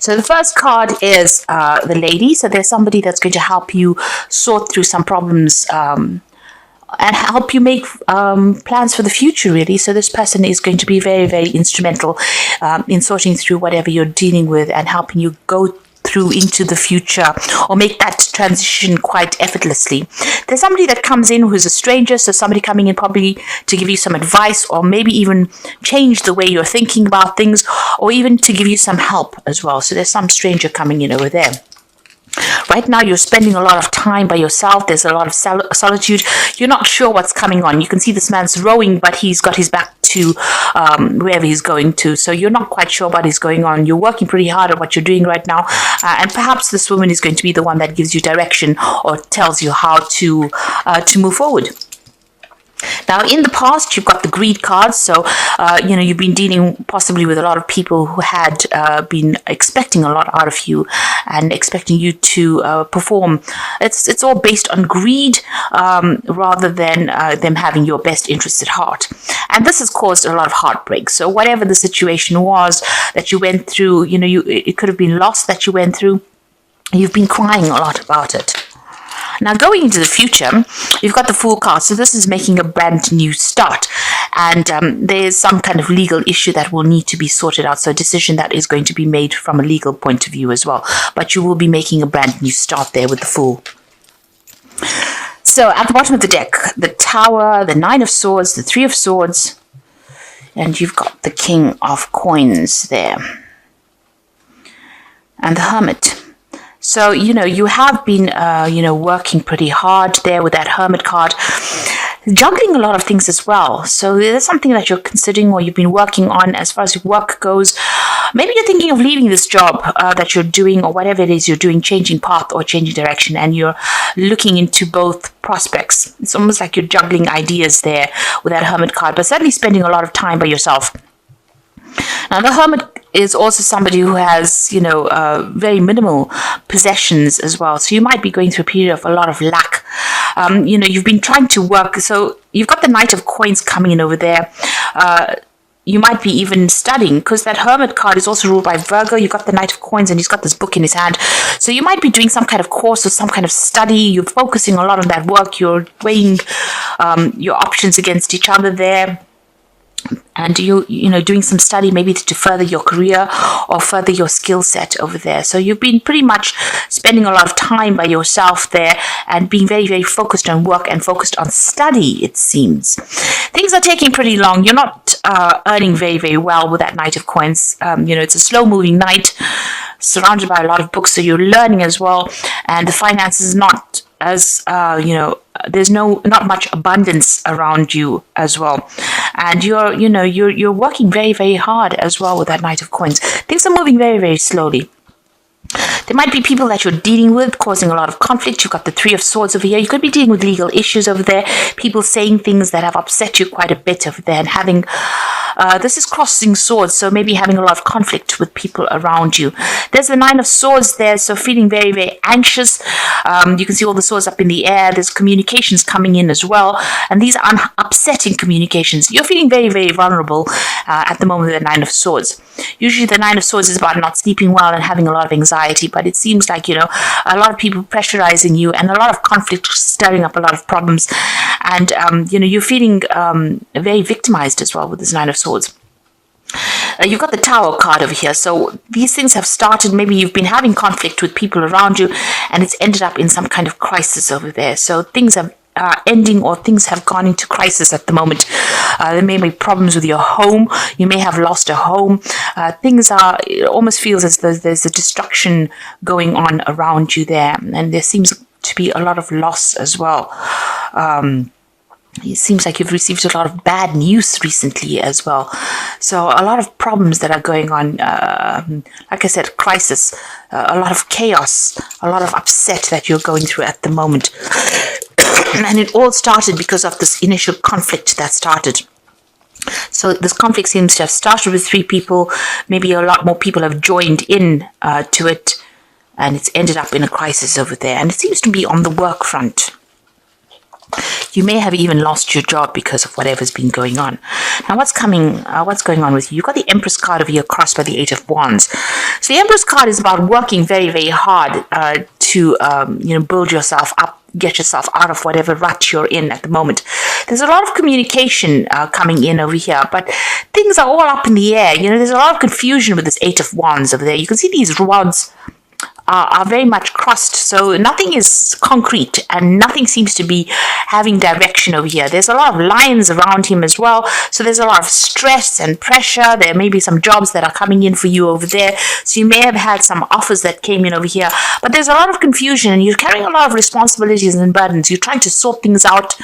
So the first card is the lady. So there's somebody that's going to help you sort through some problems and help you make plans for the future, really. So this person is going to be very, very instrumental in sorting through whatever you're dealing with and helping you go through into the future or make that transition quite effortlessly. There's somebody that comes in who's a stranger, so somebody coming in probably to give you some advice or maybe even change the way you're thinking about things or even to give you some help as well. So there's some stranger coming in over there. Right now, you're spending a lot of time by yourself. There's a lot of solitude. You're not sure what's coming on. You can see this man's rowing, but he's got his back to wherever he's going to. So you're not quite sure what is going on. You're working pretty hard at what you're doing right now. And perhaps this woman is going to be the one that gives you direction or tells you how to move forward. Now, in the past, you've got the greed cards. So, you've been dealing possibly with a lot of people who had been expecting a lot out of you and expecting you to perform. It's all based on greed rather than them having your best interests at heart. And this has caused a lot of heartbreak. So whatever the situation was that you went through, it could have been loss that you went through. You've been crying a lot about it. Now, going into the future, you've got the Fool card. So this is making a brand new start. And there's some kind of legal issue that will need to be sorted out. So a decision that is going to be made from a legal point of view as well. But you will be making a brand new start there with the Fool. So at the bottom of the deck, the Tower, the Nine of Swords, the Three of Swords. And you've got the King of Coins there. And the Hermit. So, you have been, working pretty hard there with that Hermit card, juggling a lot of things as well. So there's something that you're considering or you've been working on as far as your work goes. Maybe you're thinking of leaving this job that you're doing or whatever it is you're doing, changing path or changing direction, and you're looking into both prospects. It's almost like you're juggling ideas there with that Hermit card, but certainly spending a lot of time by yourself. Now, the Hermit is also somebody who has, very minimal possessions as well. So you might be going through a period of a lot of lack. You've been trying to work. So you've got the Knight of Coins coming in over there. You might be even studying because that Hermit card is also ruled by Virgo. You've got the Knight of Coins and he's got this book in his hand. So you might be doing some kind of course or some kind of study. You're focusing a lot on that work. You're weighing your options against each other there. And doing some study maybe to further your career or further your skill set over there. So you've been pretty much spending a lot of time by yourself there and being very, very focused on work and focused on study, it seems. Things are taking pretty long. You're not earning very, very well with that Knight of Coins. It's a slow-moving knight surrounded by a lot of books, so you're learning as well. And the finances is not as, there's not much abundance around you as well. And you're working very, very hard as well with that Knight of Coins. Things are moving very, very slowly. There might be people that you're dealing with causing a lot of conflict. You've got the Three of Swords over here. You could be dealing with legal issues over there. People saying things that have upset you quite a bit over there and having... this is crossing swords, so maybe having a lot of conflict with people around you. There's the Nine of Swords there, so feeling very, very anxious. You can see all the swords up in the air. There's communications coming in as well, and these are upsetting communications. You're feeling very, very vulnerable at the moment with the Nine of Swords. Usually the Nine of Swords is about not sleeping well and having a lot of anxiety, but it seems like, a lot of people pressurizing you and a lot of conflict stirring up a lot of problems. And, you're feeling very victimized as well with this Nine of Swords. You've got the Tower card over here. So these things have started. Maybe you've been having conflict with people around you and it's ended up in some kind of crisis over there. So things are ending or things have gone into crisis at the moment. There may be problems with your home. You may have lost a home. It almost feels as though there's a destruction going on around you there. And there seems to be a lot of loss as well. It seems like you've received a lot of bad news recently as well. So a lot of problems that are going on, like I said, crisis, a lot of chaos, a lot of upset that you're going through at the moment. And it all started because of this initial conflict that started. So this conflict seems to have started with 3 people. Maybe a lot more people have joined in to it. And it's ended up in a crisis over there. And it seems to be on the work front. You may have even lost your job because of whatever's been going on. Now, what's going on with you? You've got the Empress card over here crossed by the Eight of Wands. So the Empress card is about working very, very hard to build yourself up, get yourself out of whatever rut you're in at the moment. There's a lot of communication coming in over here, but things are all up in the air. There's a lot of confusion with this Eight of Wands over there. You can see these rods are very much crossed, so nothing is concrete and nothing seems to be having direction over here. There's a lot of lions around him as well, so there's a lot of stress and pressure. There may be some jobs that are coming in for you over there, so you may have had some offers that came in over here, but there's a lot of confusion and you're carrying a lot of responsibilities and burdens. You're trying to sort things out,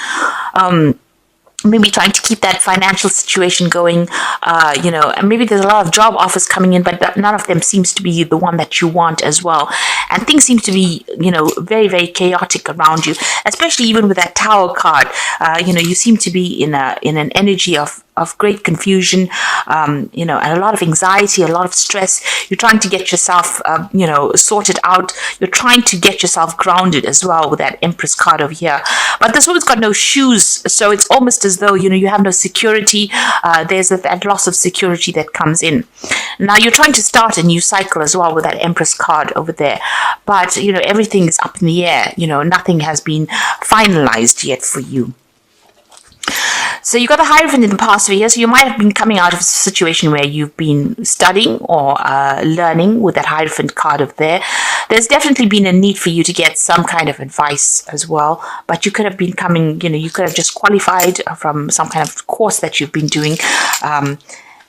maybe trying to keep that financial situation going, and maybe there's a lot of job offers coming in, but none of them seems to be the one that you want as well. And things seem to be, very, very chaotic around you, especially even with that Tower card. You seem to be in an energy of great confusion, and a lot of anxiety, a lot of stress. You're trying to get yourself, sorted out. You're trying to get yourself grounded as well with that Empress card over here. But this woman's got no shoes, so it's almost as though, you have no security. There's that loss of security that comes in. Now you're trying to start a new cycle as well with that Empress card over there. But, everything is up in the air. Nothing has been finalized yet for you. So you got the Hierophant in the past over here, so you might have been coming out of a situation where you've been studying or learning with that Hierophant card over there. There's definitely been a need for you to get some kind of advice as well, but you could have been coming, you could have just qualified from some kind of course that you've been doing.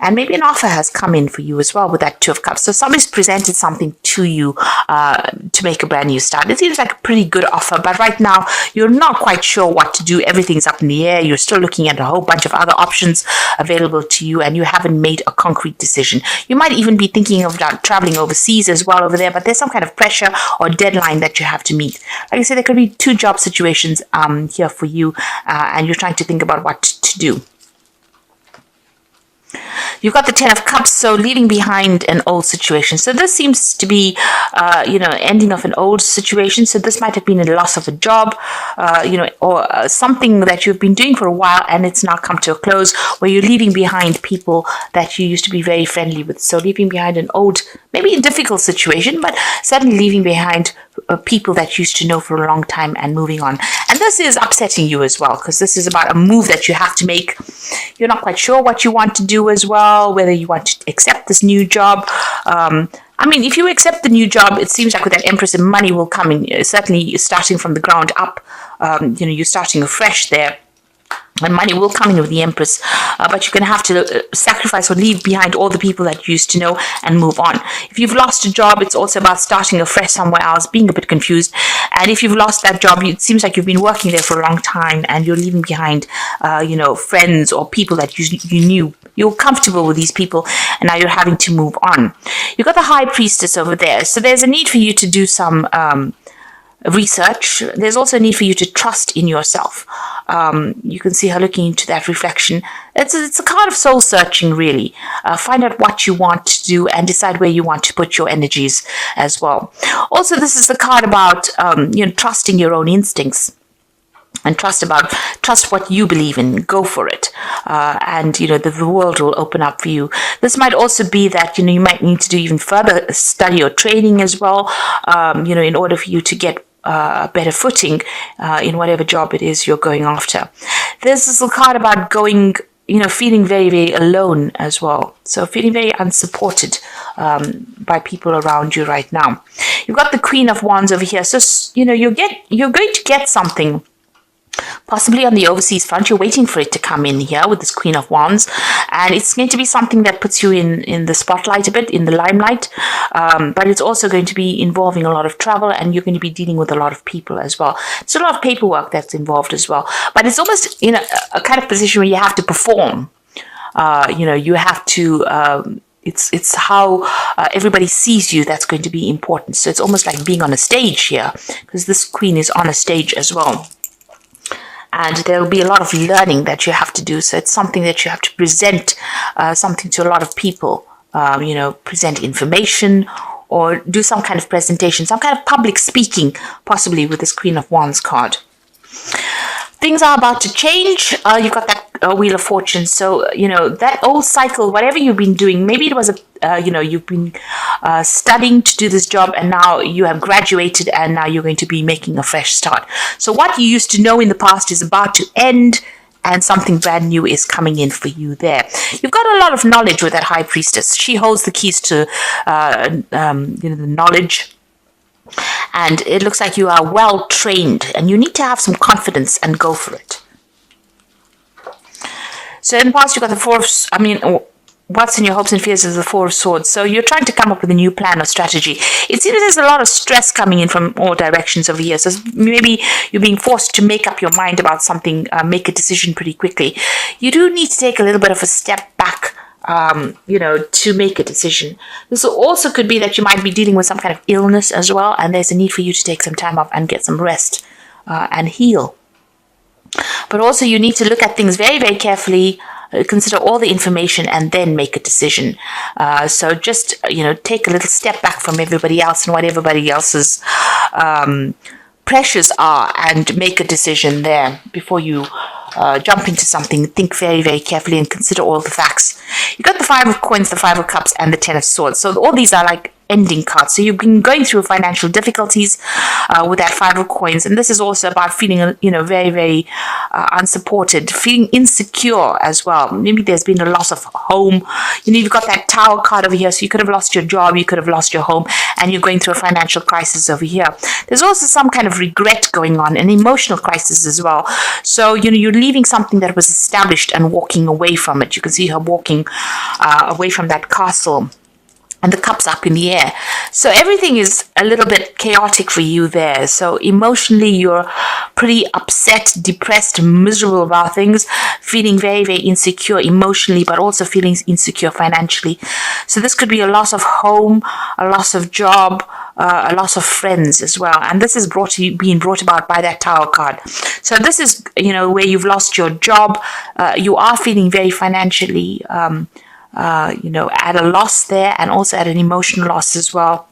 And maybe an offer has come in for you as well with that Two of Cups. So somebody's presented something to you to make a brand new start. It seems like a pretty good offer, but right now you're not quite sure what to do. Everything's up in the air. You're still looking at a whole bunch of other options available to you, and you haven't made a concrete decision. You might even be thinking of traveling overseas as well over there, but there's some kind of pressure or deadline that you have to meet. Like I said, there could be two job situations here for you, and you're trying to think about what to do. You've got the Ten of Cups, so leaving behind an old situation. So this seems to be, ending of an old situation. So this might have been a loss of a job, or something that you've been doing for a while and it's now come to a close, where you're leaving behind people that you used to be very friendly with. So leaving behind an old, maybe a difficult situation, but certainly leaving behind people that you used to know for a long time and moving on. And this is upsetting you as well, because this is about a move that you have to make. You're not quite sure what you want to do as well, whether you want to accept this new job. If you accept the new job, it seems like with that Empress, and money will come in. Certainly starting from the ground up, you're starting afresh there. And money will come in with the Empress, but you're going to have to sacrifice or leave behind all the people that you used to know and move on. If you've lost a job, it's also about starting afresh somewhere else, being a bit confused. And if you've lost that job, it seems like you've been working there for a long time and you're leaving behind, friends or people that you knew. You're comfortable with these people and now you're having to move on. You've got the High Priestess over there. So there's a need for you to do some research. There's also a need for you to trust in yourself. You can see her looking into that reflection. It's a card of soul searching, really. Find out what you want to do and decide where you want to put your energies as well. Also, this is a card about trusting your own instincts. And trust what you believe in. Go for it, and the world will open up for you. This might also be that you might need to do even further study or training as well. In order for you to get a better footing in whatever job it is you're going after. This is a card about going, feeling very, very alone as well. So feeling very unsupported by people around you right now. You've got the Queen of Wands over here. So you're going to get something. Possibly on the overseas front, you're waiting for it to come in here with this Queen of Wands, and it's going to be something that puts you in the spotlight a bit, in the limelight, but it's also going to be involving a lot of travel, and you're going to be dealing with a lot of people as well. There's a lot of paperwork that's involved as well, but it's almost in a kind of position where you have to perform. You have to it's how everybody sees you that's going to be important. So it's almost like being on a stage here, because this queen is on a stage as well. And there will be a lot of learning that you have to do. So it's something that you have to present something to a lot of people, present information or do some kind of presentation, some kind of public speaking, possibly with this Queen of Wands card. things are about to change. You've got that Wheel of Fortune. So, that old cycle, whatever you've been doing, maybe it was you've been studying to do this job, and now you have graduated, and now you're going to be making a fresh start. So what you used to know in the past is about to end, and something brand new is coming in for you there. You've got a lot of knowledge with that High Priestess. She holds the keys to the knowledge. And it looks like you are well trained, and you need to have some confidence and go for it. So in the past, you've got the what's in your hopes and fears is the Four of Swords. So you're trying to come up with a new plan or strategy. It seems there's a lot of stress coming in from all directions over here. So maybe you're being forced to make up your mind about something, make a decision pretty quickly. You do need to take a little bit of a step back, to make a decision. This also could be that you might be dealing with some kind of illness as well, and there's a need for you to take some time off and get some rest and heal. But also you need to look at things very, very carefully, consider all the information, and then make a decision. So just, take a little step back from everybody else and what everybody else's pressures are, and make a decision there before you jump into something. Think very, very carefully and consider all the facts. You've got the Five of Coins, the Five of Cups, and the Ten of Swords. So all these are like ending cards. So you've been going through financial difficulties with that Five of Coins, and this is also about feeling, very, very unsupported, feeling insecure as well. Maybe there's been a loss of home. You've got that Tower card over here, so you could have lost your job, you could have lost your home, and you're going through a financial crisis over here. There's also some kind of regret going on, an emotional crisis as well. So, you're leaving something that was established and walking away from it. You can see her walking away from that castle, and the cup's up in the air. So everything is a little bit chaotic for you there. So emotionally, you're pretty upset, depressed, miserable about things, feeling very, very insecure emotionally, but also feeling insecure financially. So this could be a loss of home, a loss of job, a loss of friends as well. And this is being brought about by that Tower card. So this is, where you've lost your job. You are feeling very financially at a loss there, and also at an emotional loss as well.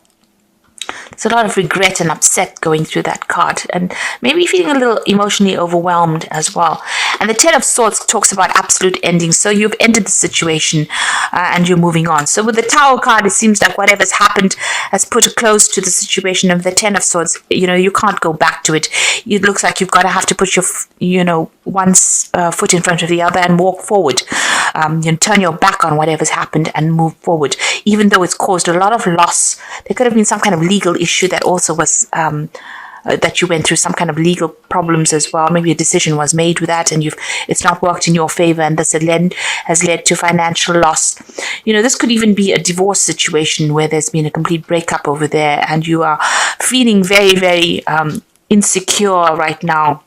There's a lot of regret and upset going through that card, and maybe feeling a little emotionally overwhelmed as well. And the Ten of Swords talks about absolute endings. So you've ended the situation and you're moving on. So with the Tower card, it seems like whatever's happened has put a close to the situation. Of the Ten of Swords, you can't go back to it. It looks like you've got to have to put your, one foot in front of the other and walk forward. Turn your back on whatever's happened and move forward. Even though it's caused a lot of loss, there could have been some kind of legal issue that also was that you went through, some kind of legal problems as well. Maybe a decision was made with that, and it's not worked in your favor, and this has led to financial loss. This could even be a divorce situation where there's been a complete breakup over there, and you are feeling very, very insecure right now.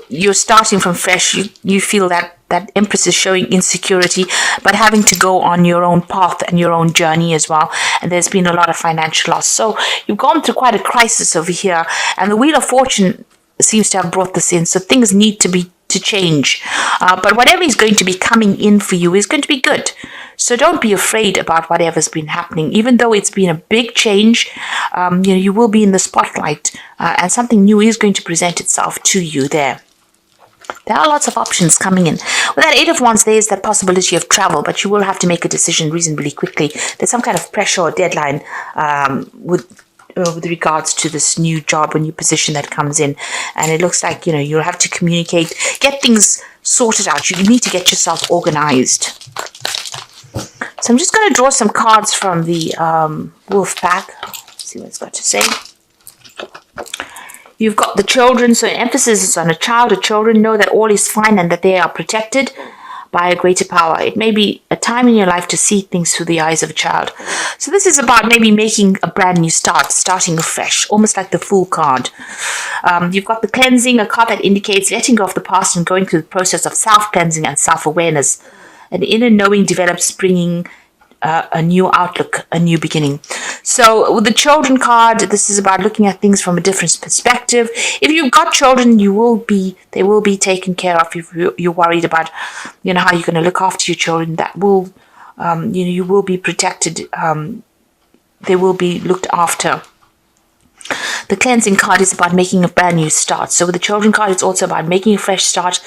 You're starting from fresh. You feel that Empress is showing insecurity, but having to go on your own path and your own journey as well. And there's been a lot of financial loss. So you've gone through quite a crisis over here. And the Wheel of Fortune seems to have brought this in. So things need to change. But whatever is going to be coming in for you is going to be good. So don't be afraid about whatever's been happening. Even though it's been a big change, you will be in the spotlight, and something new is going to present itself to you there. There are lots of options coming in. With that Eight of Wands, there is that possibility of travel, but you will have to make a decision reasonably quickly. There's some kind of pressure or deadline with regards to this new job or new position that comes in. And it looks like, you'll have to communicate, get things sorted out. You need to get yourself organized. So I'm just going to draw some cards from the Wolf Pack. See what it's got to say. You've got the children, so emphasis is on a child or children. Know that all is fine and that they are protected by a greater power. It may be a time in your life to see things through the eyes of a child. So this is about maybe making a brand new start, starting afresh, almost like the Fool card. You've got the Cleansing, a card that indicates letting go of the past and going through the process of self-cleansing and self-awareness. An inner knowing develops, bringing a new outlook, a new beginning. So with the Children card, this is about looking at things from a different perspective. If you've got children, they will be taken care of. If you're worried about, how you're going to look after your children, that will, you will be protected. They will be looked after. The cleansing card is about making a brand new start. So with the children card, it's also about making a fresh start.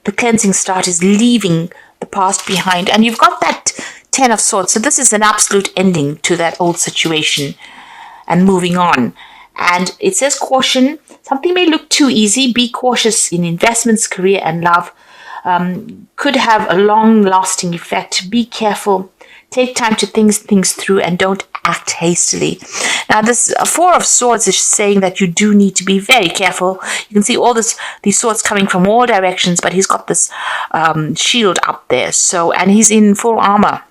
The cleansing start is leaving the past behind. And you've got that 10 of Swords. So this is an absolute ending to that old situation and moving on. And it says caution. Something may look too easy. Be cautious in investments, career, and love. Could have a long-lasting effect. Be careful. Take time to think things through and don't act hastily. Now, this Four of Swords is saying that you do need to be very careful. You can see all these swords coming from all directions, but he's got this shield up there. So, and he's in full armor.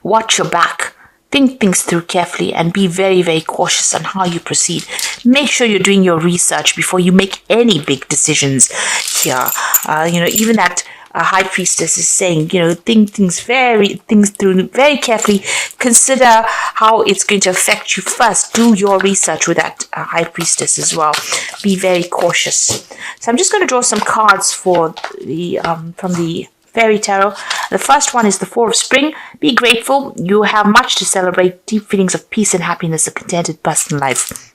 Watch your back. Think things through carefully and be very, very cautious on how you proceed. Make sure you're doing your research before you make any big decisions here. Even that High Priestess is saying, think things through very carefully. Consider how it's going to affect you first. Do your research with that High Priestess as well. Be very cautious. So I'm just going to draw some cards for the from the Fairy Tarot. The first one is the Four of Spring. Be grateful. You have much to celebrate. Deep feelings of peace and happiness, a contented personal life.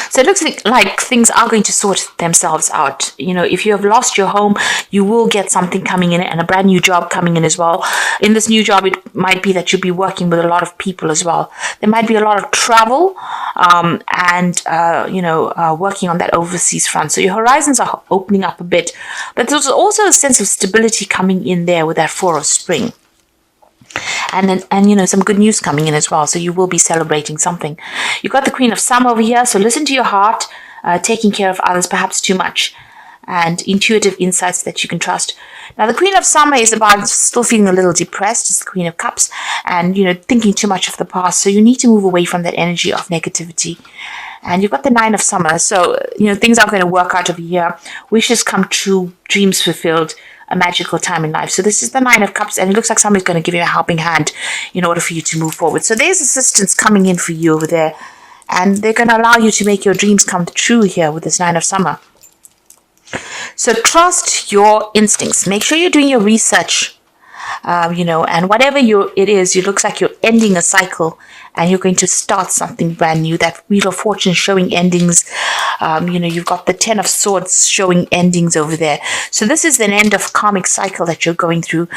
So it looks like things are going to sort themselves out. If you have lost your home, you will get something coming in and a brand new job coming in as well. In this new job, it might be that you'll be working with a lot of people as well. There might be a lot of travel and working on that overseas front. So your horizons are opening up a bit. But there's also a sense of stability coming in there with that Four of Spring. And some good news coming in as well. So you will be celebrating something. You've got the Queen of Summer over here. So listen to your heart, taking care of others perhaps too much, and intuitive insights that you can trust. Now, the Queen of Summer is about still feeling a little depressed. It's the Queen of Cups and, thinking too much of the past. So you need to move away from that energy of negativity. And you've got the Nine of Summer. So, things are going to work out over here. Wishes come true, dreams fulfilled. A magical time in life. So this is the Nine of Cups, and it looks like somebody's going to give you a helping hand in order for you to move forward. So there's assistance coming in for you over there, and they're going to allow you to make your dreams come true here with this Nine of Summer. So trust your instincts. Make sure you're doing your research, and whatever it is, it looks like you're ending a cycle and you're going to start something brand new. That Wheel of Fortune showing endings. You've got the Ten of Swords showing endings over there. So this is an end of karmic cycle that you're going through.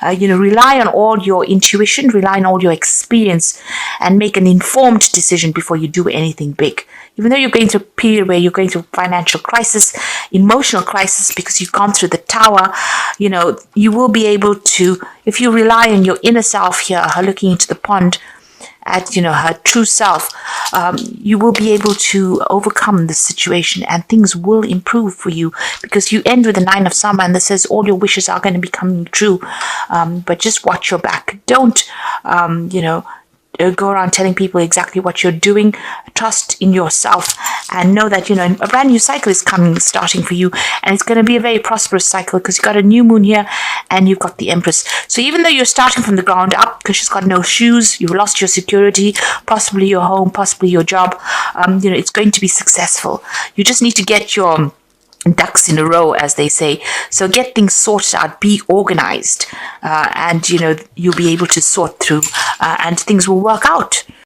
Rely on all your intuition, rely on all your experience, and make an informed decision before you do anything big. Even though you're going through a period where you're going through financial crisis, emotional crisis, because you've gone through the Tower, you will be able to, if you rely on your inner self here, her looking into the pond, at her true self, you will be able to overcome this situation and things will improve for you, because you end with the Nine of Summer and this says all your wishes are going to be coming true, but just watch your back. Don't go around telling people exactly what you're doing. Trust in yourself and know that a brand new cycle is starting for you, and it's going to be a very prosperous cycle because you've got a new moon here and you've got the Empress. So even though you're starting from the ground up because she's got no shoes, you've lost your security, possibly your home, possibly your job, it's going to be successful. You just need to get your ducks in a row, as they say. So get things sorted out, be organized, and you'll be able to sort through and things will work out.